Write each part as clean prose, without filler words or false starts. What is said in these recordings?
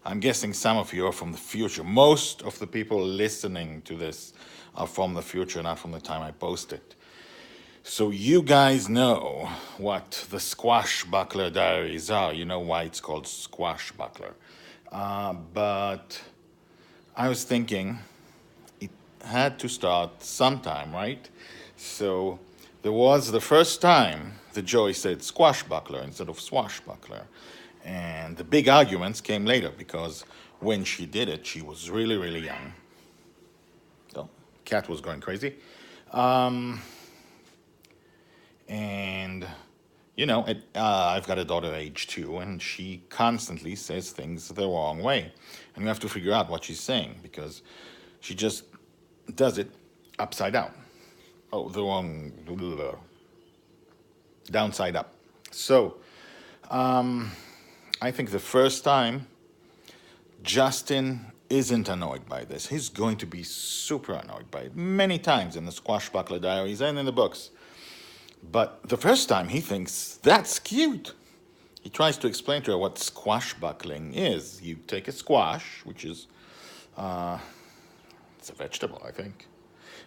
I'm guessing some of you are from the future. Most of the people listening to this are from the future, not from the time I post it. So you guys know what the Squashbuckler Diaries are. You know why it's called Squashbuckler. But I was thinking it had to start sometime, right? So there was the first time that Joey said Squashbuckler instead of Swashbuckler. And the big arguments came later because when she did it, she was really, really young. Oh, cat was going crazy. And, I've got a daughter age 2, and she constantly says things the wrong way. And we have to figure out what she's saying because she just does it upside down. Oh, the wrong, downside up. So, I think the first time Justin isn't annoyed by this. He's going to be super annoyed by it many times in the Squashbuckler Diaries and in the books. But the first time he thinks, that's cute. He tries to explain to her what squashbuckling is. You take a squash, which is, it's a vegetable, I think,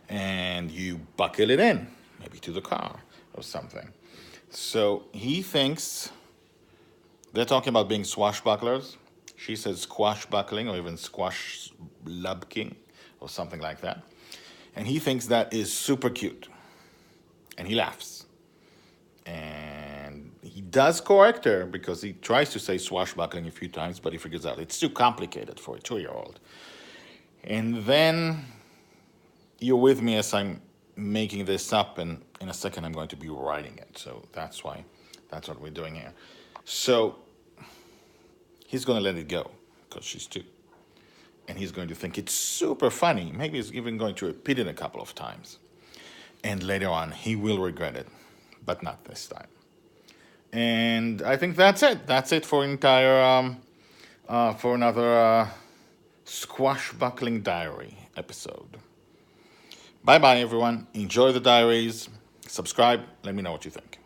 and you buckle it in, maybe to the car or something. So he thinks they're talking about being swashbucklers. She says squashbuckling or even squashlubking or something like that. And he thinks that is super cute. And he laughs. And he does correct her because he tries to say swashbuckling a few times, but he figures out it's too complicated for a 2-year-old. And then you're with me as I'm making this up, and in a second I'm going to be writing it. So that's what we're doing here. So he's going to let it go because she's 2. And he's going to think it's super funny. Maybe he's even going to repeat it a couple of times. And later on, he will regret it, but not this time. And I think that's it. That's it for another Squashbuckling Diary episode. Bye-bye, everyone. Enjoy the diaries. Subscribe. Let me know what you think.